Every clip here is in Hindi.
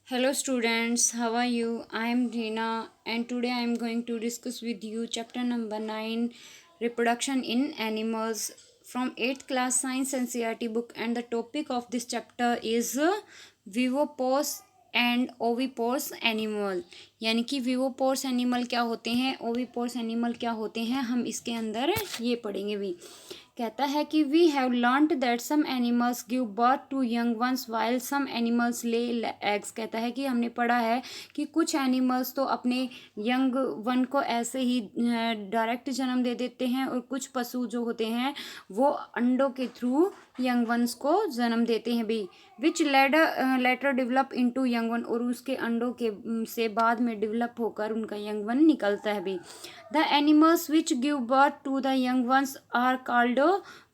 Hello students, how are you? I am Reena and today I am going to discuss with you chapter number 9 Reproduction in Animals from 8th class Science NCERT book, and the topic of this chapter is Vivopause and oviparous animal. यानी कि विवोपोर्स एनिमल क्या होते हैं, ओविपोर्स एनिमल क्या होते हैं, हम इसके अंदर ये पढ़ेंगे भी। कहता है कि we have learned that some animals give birth to young ones while some animals lay eggs. कहता है कि हमने पढ़ा है कि कुछ एनिमल्स तो अपने यंग वन को ऐसे ही डायरेक्ट जन्म दे देते हैं, और कुछ पशु जो होते हैं वो अंडों के थ्रू यंग वंस को जन्म देते हैं भी, which later develop into young one, और उसके अंडों के से बाद में डेवलप होकर उनका यंग वन निकलता है भी। The animals which give birth to the young ones are called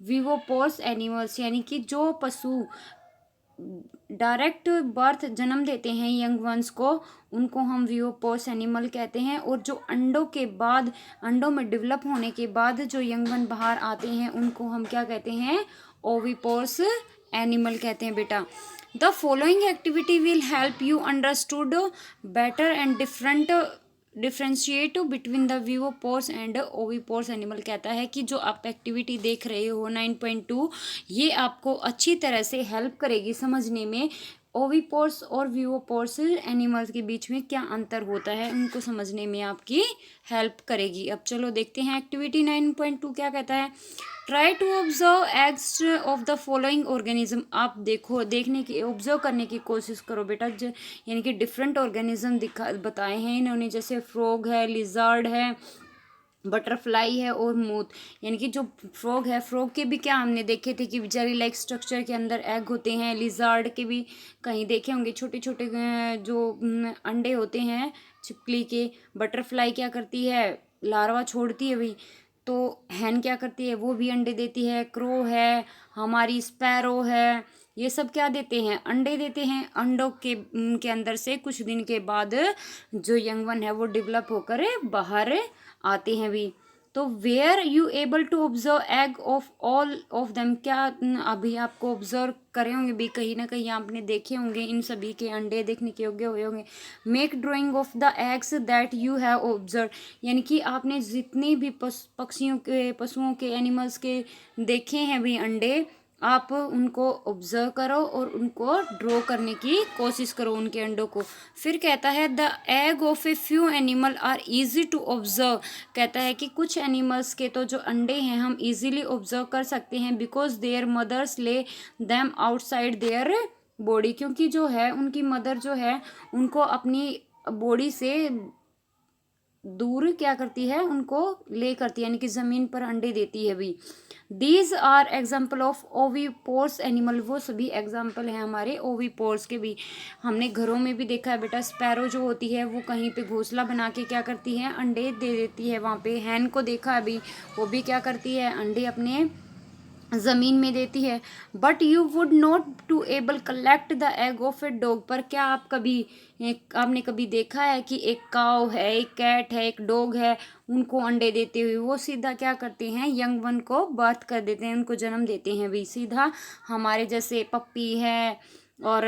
viviparous animals. यानी कि जो पशु डायरेक्ट बर्थ जन्म देते हैं यंग वंस को, उनको हम विवोपोर्स एनिमल कहते हैं। और जो अंडों के बाद, अंडों में डेवलप होने के बाद जो यंग वन बाहर आते हैं, उनको हम क्या कहते हैं, ओविपोर्स एनिमल कहते हैं बेटा। The following activity will help you understood better and differentiate between the viviparous and oviparous animal. कहता है कि जो आप एक्टिविटी देख रहे हो 9.2, ये आपको अच्छी तरह से हेल्प करेगी समझने में ओविपोर्स और विवोपोर्स एनिमल्स के बीच में क्या अंतर होता है, उनको समझने में आपकी हेल्प करेगी। अब चलो देखते हैं एक्टिविटी 9.2 क्या कहता है। Try to observe eggs of the following organism. आप देखने की, ऑब्जर्व करने की कोशिश करो बेटा। यानी कि डिफरेंट ऑर्गेनिज्म बताए हैं इन्होंने, जैसे फ्रॉग है, लिजर्ड है, बटरफ्लाई है और मोथ। यानी कि जो फ्रॉग है, फ्रॉग के भी क्या हमने देखे थे कि जेली लाइक स्ट्रक्चर के अंदर एग होते हैं। लिजर्ड के भी कहीं देखे होंगे, छोटे छोटे जो अंडे होते हैं छिपकली के। बटरफ्लाई क्या करती है, लार्वा छोड़ती है भी। तो हैन क्या करती है, वो भी अंडे देती है। क्रो है, हमारी स्पैरो है, ये सब क्या देते हैं, अंडे देते हैं। अंडों के अंदर से कुछ दिन के बाद जो यंग वन है वो डेवलप होकर बाहर आते हैं भी। तो were you able to observe egg of all of them. क्या अभी आपको ऑब्जर्व करे होंगे भी, कहीं ना कहीं आपने देखे होंगे, इन सभी के अंडे देखने के योग्य हुए होंगे। Make drying of the eggs that you have observe. यानी कि आपने जितनी भी पशुओं के एनिमल्स के देखे हैं भी अंडे, आप उनको ऑब्जर्व करो और उनको ड्रॉ करने की कोशिश करो उनके अंडों को। फिर कहता है the egg of a few animal are easy to observe. कहता है कि कुछ एनिमल्स के तो जो अंडे हैं हम इजीली ऑब्जर्व कर सकते हैं, बिकॉज देयर मदर्स ले दैम आउटसाइड देयर बॉडी। क्योंकि जो है उनकी मदर जो है उनको अपनी बॉडी से दूर क्या करती है, उनको ले करती है, यानी कि ज़मीन पर अंडे देती है भी। These are example of oviparous animal. वो सभी एग्जाम्पल हैं हमारे ओविपोर्स के भी। हमने घरों में भी देखा है बेटा, स्पैरो जो होती है वो कहीं पे घोंसला बना के क्या करती है, अंडे दे देती है वहाँ पे। हैन को देखा है अभी, वो भी क्या करती है, अंडे अपने ज़मीन में देती है। But you would not to able collect the egg of a dog. पर क्या आपने कभी देखा है कि एक काव है, एक कैट है, एक डॉग है, उनको अंडे देते हुए वो सीधा क्या करते हैं, यंग वन को बर्थ कर देते हैं, उनको जन्म देते हैं भी सीधा। हमारे जैसे पप्पी है और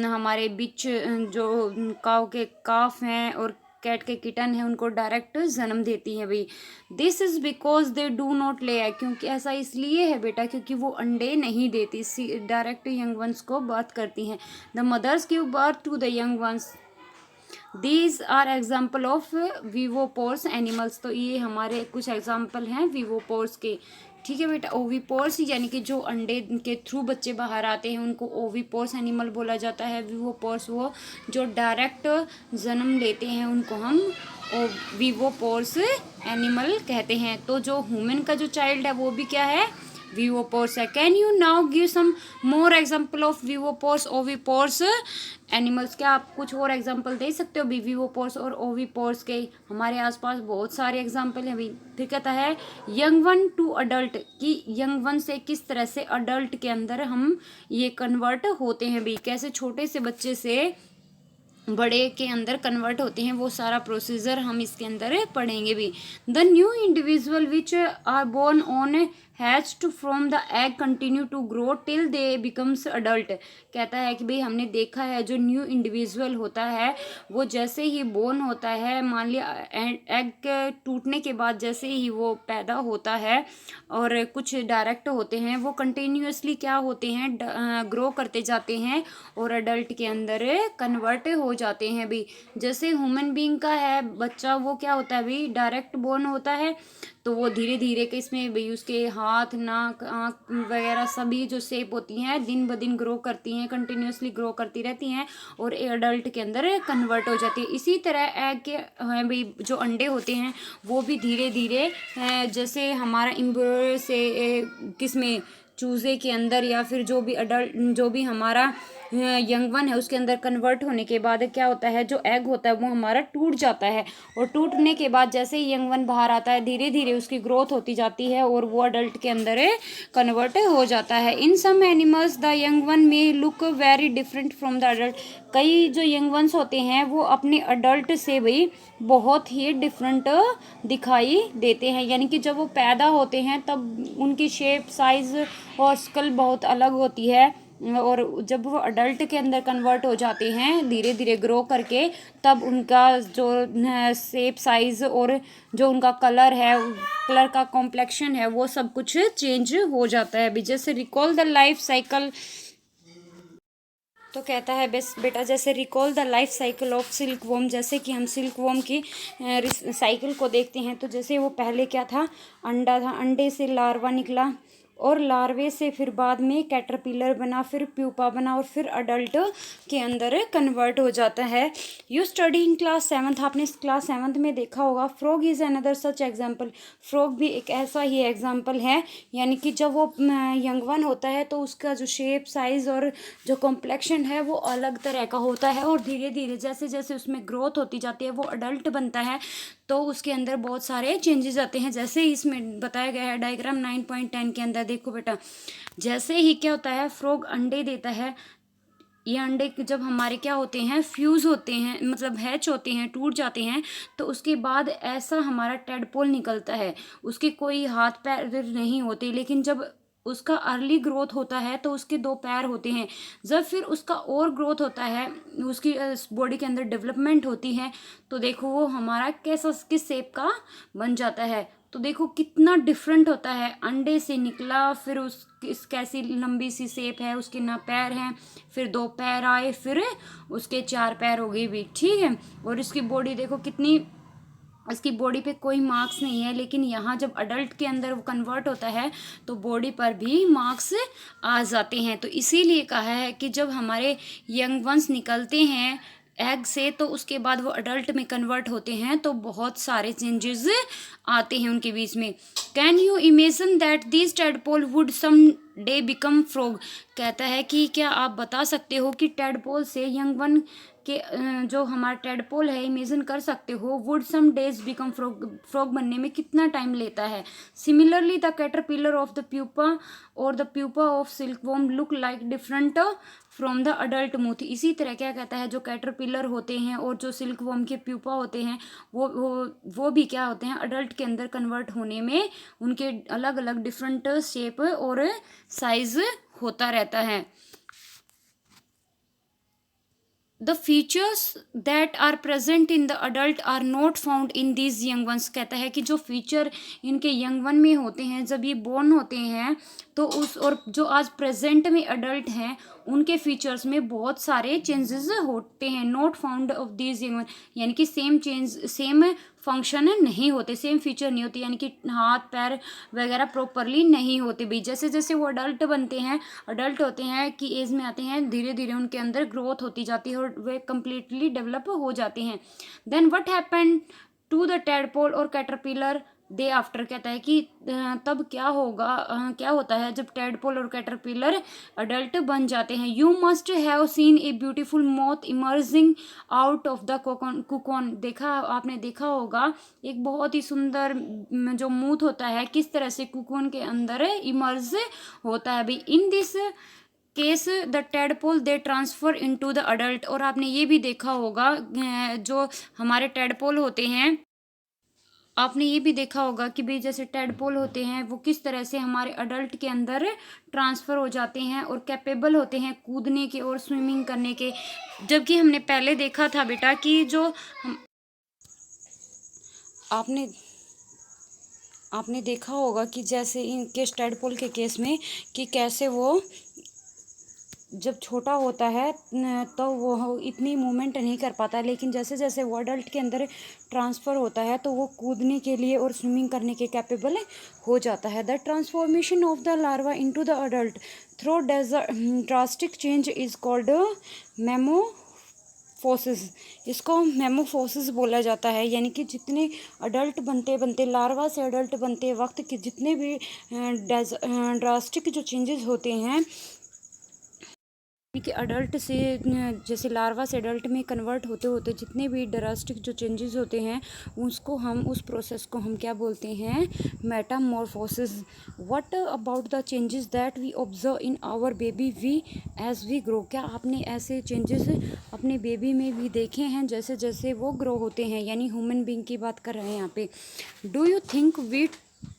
हमारे बिच जो काव के काफ हैं और कैट के किटन है, उनको डायरेक्ट जन्म देती हैं भाई। This is because they do not ले एग। क्योंकि ऐसा इसलिए है बेटा क्योंकि वो अंडे नहीं देती, डायरेक्ट यंग वंस को बर्थ करती हैं। The mothers give birth to the young ones. These are example of viviparous animals. तो ये हमारे कुछ एग्जाम्पल हैं विवोपोर्स के। ठीक है बेटा, ओविपोर्स यानी कि जो अंडे के थ्रू बच्चे बाहर आते हैं उनको ओविपोर्स एनिमल बोला जाता है। विवोपोर्स वो जो डायरेक्ट जन्म लेते हैं उनको हम विवोपोर्स एनिमल कहते हैं। तो जो ह्यूमन का जो चाइल्ड है वो भी क्या है, विवोपोर्स है। Can you now give some more example of viviparous oviparous animals. क्या आप कुछ और एग्जाम्पल दे सकते हो भी विवोपोर्स और ओविपोर्स के? हमारे आसपास बहुत सारे एग्जाम्पल हैं भी। फिर कहता है यंग वन टू अडल्ट, कि यंग वन से किस तरह से अडल्ट के अंदर हम ये कन्वर्ट होते हैं भी, कैसे छोटे से बच्चे से बड़े के अंदर कन्वर्ट होते हैं, वो सारा प्रोसीजर हम इसके अंदर पढ़ेंगे भी। The new individual which are born on hatch to from the egg continue to grow till they becomes adult. कहता है कि भाई हमने देखा है जो न्यू इंडिविजुअल होता है वो जैसे ही बोर्न होता है, मान लिया एग के टूटने के बाद जैसे ही वो पैदा होता है और कुछ डायरेक्ट होते हैं वो कंटिन्यूअसली क्या होते हैं, ग्रो करते जाते हैं और अडल्ट के अंदर कन्वर्ट हो जाते हैं भी। जैसे ह्यूमन बीइंग का है बच्चा, वो क्या होता है भी, डायरेक्ट बोर्न होता है तो वो धीरे धीरे के इसमें भी उसके हाथ नाक आँख वगैरह सभी जो शेप होती हैं दिन ब दिन ग्रो करती हैं, कंटिन्यूअसली ग्रो करती रहती हैं और अडल्ट के अंदर कन्वर्ट हो जाती है। इसी तरह एग के हैं भाई जो अंडे होते हैं वो भी धीरे धीरे जैसे हमारा एम्ब्रियो से किस में, चूजे के अंदर या फिर जो भी अडल्ट जो भी हमारा यंग वन है उसके अंदर कन्वर्ट होने के बाद क्या होता है, जो एग होता है वो हमारा टूट जाता है और टूटने के बाद जैसे ही यंग वन बाहर आता है धीरे धीरे उसकी ग्रोथ होती जाती है और वो अडल्ट के अंदर कन्वर्ट हो जाता है। In some animals the young one में look very different from the adult. कई जो यंग वंस होते हैं वो अपने अडल्ट से भी बहुत ही डिफरेंट दिखाई देते हैं, यानी कि जब वो पैदा होते हैं तब उनकी शेप साइज और स्कल बहुत अलग होती है और जब वो अडल्ट के अंदर कन्वर्ट हो जाते हैं धीरे धीरे ग्रो करके तब उनका जो शेप साइज और जो उनका कलर है, कलर का कॉम्प्लेक्शन है वो सब कुछ चेंज हो जाता है। अभी जैसे रिकॉल द लाइफ साइकिल, तो कहता है बस बेटा जैसे recall the life cycle of silk worm, जैसे कि हम सिल्क वॉर्म की साइकिल को देखते हैं तो जैसे वो पहले क्या था, अंडा था, अंडे से लार्वा निकला और लार्वे से फिर बाद में कैटरपिलर बना, फिर प्यूपा बना और फिर अडल्ट के अंदर कन्वर्ट हो जाता है। You study in class seventh, आपने क्लास सेवन्थ में देखा होगा। Frog is another such example, frog भी एक ऐसा ही एग्जाम्पल है, यानी कि जब वो यंग वन होता है तो उसका जो शेप साइज़ और जो कॉम्प्लेक्शन है वो अलग तरह का होता है और धीरे धीरे जैसे जैसे उसमें ग्रोथ होती जाती है वो अडल्ट बनता है तो उसके अंदर बहुत सारे चेंजेस आते हैं। जैसे इसमें बताया गया है डायग्राम 9.10 के अंदर, देखो बेटा जैसे ही क्या होता है, फ्रॉग अंडे देता है, ये अंडे जब हमारे क्या होते हैं, फ्यूज़ होते हैं, मतलब हैच होते हैं, टूट जाते हैं, तो उसके बाद ऐसा हमारा टेडपोल निकलता है। उसके कोई हाथ पैर नहीं होते, लेकिन जब उसका अर्ली ग्रोथ होता है तो उसके 2 पैर होते हैं। जब फिर उसका और ग्रोथ होता है, उसकी बॉडी के अंदर डेवलपमेंट होती है, तो देखो वो हमारा कैसा किस शेप का बन जाता है। तो देखो कितना डिफरेंट होता है, अंडे से निकला फिर इस कैसी लंबी सी शेप है, उसके ना पैर हैं, फिर 2 पैर आए, फिर उसके 4 पैर हो गई भी, ठीक है। और इसकी बॉडी देखो कितनी, इसकी बॉडी पे कोई मार्क्स नहीं है, लेकिन यहाँ जब अडल्ट के अंदर वो कन्वर्ट होता है तो बॉडी पर भी मार्क्स आ जाते हैं। तो इसीलिए कहा है कि जब हमारे यंग वंस निकलते हैं एग से तो उसके बाद वो अडल्ट में कन्वर्ट होते हैं तो बहुत सारे चेंजेस आते हैं उनके बीच में। Can you imagine that this tadpole would some day become frog. कहता है कि क्या आप बता सकते हो कि टेडपोल से यंग वन के जो हमारा टेडपोल है, इमेजिन कर सकते हो, would some days become frog, frog बनने में कितना टाइम लेता है। Similarly the caterpillar of the pupa और the pupa of silkworm look like different from the adult moth. इसी तरह क्या कहता है, जो कैटरपिलर होते हैं और जो सिल्कवॉर्म के प्यूपा होते हैं वो भी क्या होते हैं, अडल्ट के अंदर कन्वर्ट होने में उनके अलग अलग डिफरेंट शेप और साइज होता रहता है। The features that are present in the adult are not found in these young ones। कहता है कि जो फीचर इनके यंग वन में होते हैं जब ये बोर्न होते हैं तो उस और जो आज प्रेजेंट में अडल्ट हैं उनके फीचर्स में बहुत सारे चेंजेस होते हैं। Not found of these young one, यानी कि सेम फंक्शन नहीं होते, सेम फीचर नहीं होते, यानी कि हाथ पैर वगैरह प्रॉपरली नहीं होते भी। जैसे जैसे वो अडल्ट बनते हैं, अडल्ट होते हैं कि एज में आते हैं, धीरे धीरे उनके अंदर ग्रोथ होती जाती है और वे कम्प्लीटली डेवलप हो जाते हैं। Then what happen to the tadpole और कैटरपिलर डे आफ्टर। कहता है कि तब क्या होगा, क्या होता है जब टेडपोल और कैटरपिलर अडल्ट बन जाते हैं। You must have seen a beautiful moth emerging out of the cocoon. देखा, आपने देखा होगा एक बहुत ही सुंदर जो मूथ होता है किस तरह से कुकॉन के अंदर इमर्ज होता है भाई। In this case the tadpole they transfer into the adult. और आपने ये भी देखा होगा जो हमारे टेडपोल होते हैं आपने ये भी देखा होगा कि भाई जैसे टेडपोल होते हैं वो किस तरह से हमारे अडल्ट के अंदर ट्रांसफ़र हो जाते हैं और कैपेबल होते हैं कूदने के और स्विमिंग करने के। जबकि हमने पहले देखा था बेटा कि जो हम आपने आपने देखा होगा कि जैसे इनके टेडपोल के केस में कि कैसे वो जब छोटा होता है तो वो इतनी मूवमेंट नहीं कर पाता, लेकिन जैसे जैसे वो अडल्ट के अंदर ट्रांसफ़र होता है तो वो कूदने के लिए और स्विमिंग करने के कैपेबल हो जाता है। The transformation of the larva into the adult through drastic change is called metamorphosis. इसको मेमोफोसिस बोला जाता है, यानी कि जितने अडल्ट बनते बनते लार्वा से अडल्ट बनते वक्त के जितने भी ड्रास्टिक जो चेंजेस होते हैं कि अडल्ट से जैसे लार्वा से अडल्ट में कन्वर्ट होते होते जितने भी ड्रास्टिक जो चेंजेस होते हैं उसको हम उस प्रोसेस को हम क्या बोलते हैं, metamorphosis. What about the changes that we observe in our baby we as we grow. क्या आपने ऐसे चेंजेस अपने बेबी में भी देखे हैं जैसे जैसे वो ग्रो होते हैं, यानी ह्यूमन बीइंग की बात कर रहे हैं यहाँ पे। Do you think we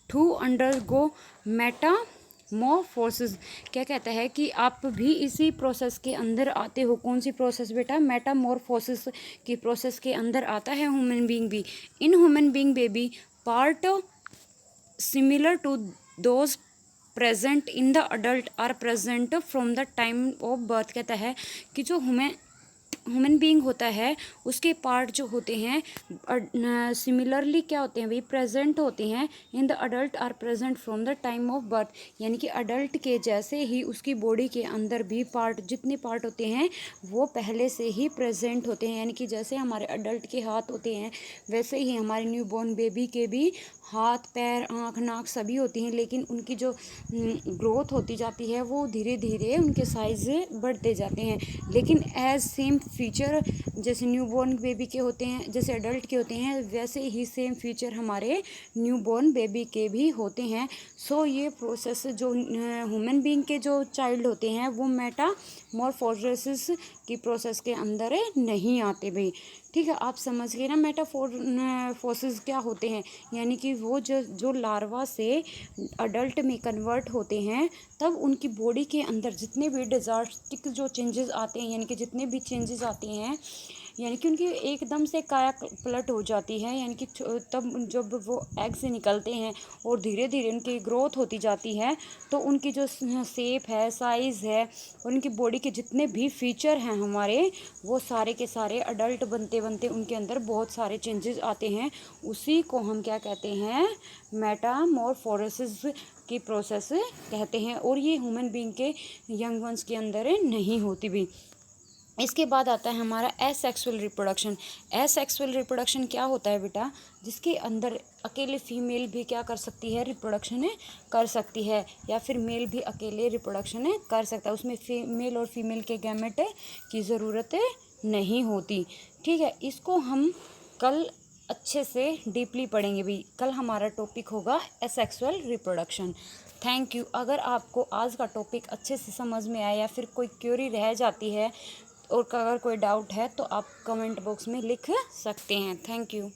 too undergo metamorphosis. क्या कहता है कि आप भी इसी प्रोसेस के अंदर आते हो। कौन सी प्रोसेस बेटा, मेटामॉर्फोसिस की प्रोसेस के अंदर आता है ह्यूमन बीइंग भी। In human being baby part similar to those present in the adult are present from the time of birth. कहता है कि जो ह्यूमन बीइंग होता है उसके पार्ट जो होते हैं सिमिलरली क्या होते हैं भाई, प्रेजेंट होते हैं in the adult are present from the time of birth. यानी कि अडल्ट के जैसे ही उसकी बॉडी के अंदर भी पार्ट जितने पार्ट होते हैं वो पहले से ही प्रेजेंट होते हैं। यानी कि जैसे हमारे अडल्ट के हाथ होते हैं वैसे ही हमारे न्यूबॉर्न बेबी के भी हाथ पैर आँख नाक सभी होती हैं, लेकिन उनकी जो ग्रोथ होती जाती है वो धीरे धीरे उनके साइज़ बढ़ते जाते हैं। लेकिन एज सेम फीचर जैसे न्यूबॉर्न बेबी के होते हैं, जैसे अडल्ट के होते हैं, वैसे ही सेम फीचर हमारे न्यूबॉर्न बेबी के भी होते हैं। सो ये प्रोसेस जो ह्यूमन बीइंग के जो चाइल्ड होते हैं वो मेटामॉर्फोसिस की प्रोसेस के अंदर नहीं आते भाई। ठीक है, आप समझ गए ना मेटामॉर्फोसिस क्या होते हैं। यानी कि वो जो लार्वा से अडल्ट में कन्वर्ट होते हैं तब उनकी बॉडी के अंदर जितने भी ड्रास्टिक जो चेंजेस आते हैं, यानी कि जितने भी चेंजेस आते हैं, यानी कि उनकी एकदम से काया पलट हो जाती है। यानी कि तब जब वो एग से निकलते हैं और धीरे धीरे उनकी ग्रोथ होती जाती है तो उनकी जो शेप है, साइज़ है और उनकी बॉडी के जितने भी फीचर हैं हमारे, वो सारे के सारे अडल्ट बनते बनते उनके अंदर बहुत सारे चेंजेस आते हैं। उसी को हम क्या कहते हैं, मेटामॉर्फोसिस की प्रोसेस कहते हैं। और ये ह्यूमन बीइंग के यंग वंस के अंदर नहीं होती भी। इसके बाद आता है हमारा एसेक्सुअल रिप्रोडक्शन। एसेक्सुअल रिप्रोडक्शन क्या होता है बेटा, जिसके अंदर अकेले फीमेल भी क्या कर सकती है, रिप्रोडक्शन कर सकती है, या फिर मेल भी अकेले रिप्रोडक्शन कर सकता है। उसमें मेल और फीमेल के गैमेट की ज़रूरत नहीं होती। ठीक है, इसको हम कल अच्छे से डीपली पढ़ेंगे भी। कल हमारा टॉपिक होगा एसेक्सुअल रिप्रोडक्शन। Thank you. अगर आपको आज का टॉपिक अच्छे से समझ में आया या फिर कोई क्वेरी रह जाती है और अगर कोई डाउट है तो आप कमेंट बॉक्स में लिख सकते हैं। Thank you.